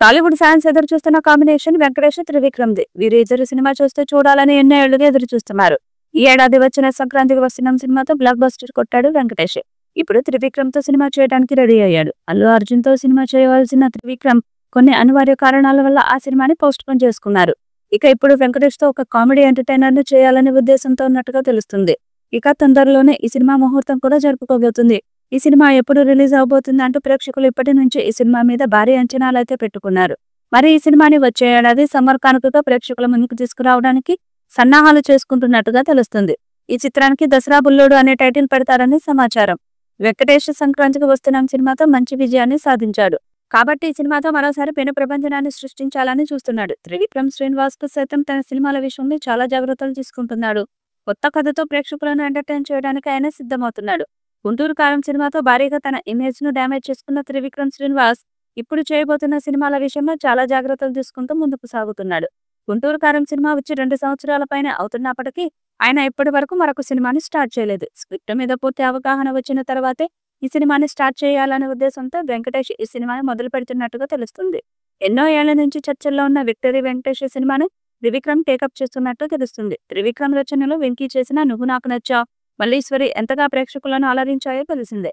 Tollywood fans ఎదురు చూస్తున్న combination Venkatesh త్రివిక్రమ్ది. వీరిద్దరు సినిమా చూస్తే చూడాలని ఎన్నో ఏళ్లుగా ఎదురు చూస్తున్నారు. ఈ ఏడాది వచ్చిన సంక్రాంతికి వస్తున్నాం సినిమాతో బ్లాక్ బస్టర్ కొట్టాడు వెంకటేష్. ఇప్పుడు త్రివిక్రమ్ తో సినిమా చేయడానికి రెడీ అయ్యాడు. అల్లు అర్జున్ తో సినిమా చేయవలసిన త్రివిక్రమ్ కొన్ని అనివార్య కారణాల వల్ల ఆ సినిమాని పోస్ట్ పోన్ చేసుకున్నారు. ఇక ఇప్పుడు వెంకటేష్ తో ఒక కామెడీ ఎంటర్టైనర్ ను చేయాలనే ఉద్దేశంతో ఉన్నట్టుగా తెలుస్తుంది. ఇక తొందరలోనే ఈ సినిమా ముహూర్తం కూడా జరుపుకోబోతుంది. ఈ సినిమా ఎప్పుడు రిలీజ్ అవబోతుంది అంటూ ప్రేక్షకులు ఇప్పటి నుంచి ఈ సినిమా మీద భారీ అంచనాలు అయితే పెట్టుకున్నారు. మరి ఈ సినిమాని వచ్చే ఏడాది సమ్మర్ కానుకగా ప్రేక్షకుల ముందుకు తీసుకురావడానికి సన్నాహాలు చేసుకుంటున్నట్టుగా తెలుస్తుంది. ఈ చిత్రానికి దసరా బుల్లోడు అనే టైటిల్ పెడతారని సమాచారం. వెంకటేష్ సంక్రాంతికి వస్తున్నాం సినిమాతో మంచి విజయాన్ని సాధించాడు. కాబట్టి ఈ సినిమాతో మరోసారి పెను ప్రపంచనాన్ని సృష్టించాలని చూస్తున్నాడు. త్రివిక్రమ్ శ్రీనివాస్ సైతం తన సినిమాల విషయంలో చాలా జాగ్రత్తలు తీసుకుంటున్నాడు. కొత్త కథతో ప్రేక్షకులను ఎంటర్టైన్ చేయడానికి ఆయన సిద్ధమవుతున్నాడు. గుంటూరు కారం సినిమాతో భారీగా తన ఇమేజ్ ను డ్యామేజ్ చేసుకున్న త్రివిక్రమ్ శ్రీనివాస్ ఇప్పుడు చేయబోతున్న సినిమాల విషయంలో చాలా జాగ్రత్తలు తీసుకుంటూ ముందుకు సాగుతున్నాడు. గుంటూరు కారం సినిమా వచ్చి 2 సంవత్సరాల పైన అవుతున్నప్పటికీ ఆయన ఇప్పటి వరకు మరొక సినిమాని స్టార్ట్ చేయలేదు. స్క్రిప్ట్ మీద పూర్తి అవగాహన వచ్చిన తర్వాతే ఈ సినిమాని స్టార్ట్ చేయాలనే ఉద్దేశంతో వెంకటేష్ ఈ సినిమాని మొదలు పెడుతున్నట్టుగా తెలుస్తుంది. ఎన్నో ఏళ్ల నుంచి చర్చల్లో ఉన్న విక్టరీ వెంకటేష్ సినిమాను త్రివిక్రమ్ టేకప్ చేస్తున్నట్టు తెలుస్తుంది. త్రివిక్రమ్ రచనలో వెంకీ చేసిన నువ్వు నాకు నచ్చావ్, మల్లీశ్వరి ఎంతగా ప్రేక్షకులను అలరించాయో తెలిసిందే.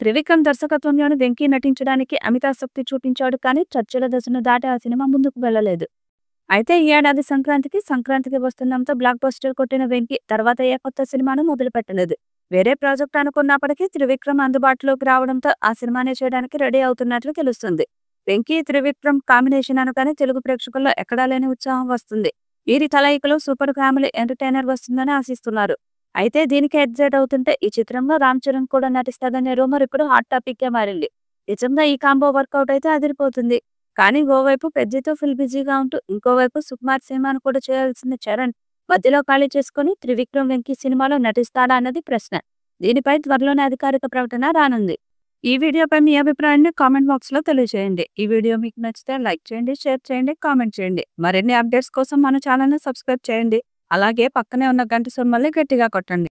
త్రివిక్రమ్ దర్శకత్వంలోని వెంకీ నటించడానికి అమితాసక్తి చూపించాడు, కానీ చర్చల దశను దాటి ఆ సినిమా ముందుకు వెళ్లలేదు. అయితే ఈ ఏడాది సంక్రాంతికి వస్తున్నాంతో బ్లాక్ బస్టర్ కొట్టిన వెంకీ తర్వాత ఏ కొత్త సినిమాను మొదలు పెట్టలేదు. వేరే ప్రాజెక్ట్ అనుకున్నప్పటికీ త్రివిక్రమ్ అందుబాటులోకి రావడంతో ఆ సినిమానే చేయడానికి రెడీ అవుతున్నట్లు తెలుస్తుంది. వెంకీ త్రివిక్రమ్ కాంబినేషన్ అనగానే తెలుగు ప్రేక్షకుల్లో ఎక్కడా లేని ఉత్సాహం వస్తుంది. వీరి కలయికలో సూపర్ ఫ్యామిలీ ఎంటర్టైనర్ వస్తుందని ఆశిస్తున్నారు. అయితే దీనికి ఎగ్జైట్ అవుతుంటే ఈ చిత్రంలో రామ్ చరణ్ కూడా నటిస్తాదనే రూమర్ ఇప్పుడు హాట్ టాపిక్ గా మారింది. నిజంగా ఈ కాంబో వర్కౌట్ అయితే అదిరిపోతుంది. కానీ ఓవైపు పెద్దితో ఫుల్ బిజీగా ఉంటూ ఇంకోవైపు సుకుమార్ సినిమాను కూడా చేయాల్సిన చరణ్ మధ్యలో ఖాళీ చేసుకుని త్రివిక్రమ్ వెంకీ సినిమాలో నటిస్తాడా అన్నది ప్రశ్న. దీనిపై త్వరలోనే అధికారిక ప్రకటన రానుంది. ఈ వీడియోపై మీ అభిప్రాయాన్ని కామెంట్ బాక్స్ లో తెలియజేయండి. ఈ వీడియో మీకు నచ్చితే లైక్ చేయండి, షేర్ చేయండి, కామెంట్ చేయండి. మరిన్ని అప్డేట్స్ కోసం మన ఛానల్ ని సబ్స్క్రైబ్ చేయండి. అలాగే పక్కనే ఉన్న గంట సింబల్ని గట్టిగా కొట్టండి.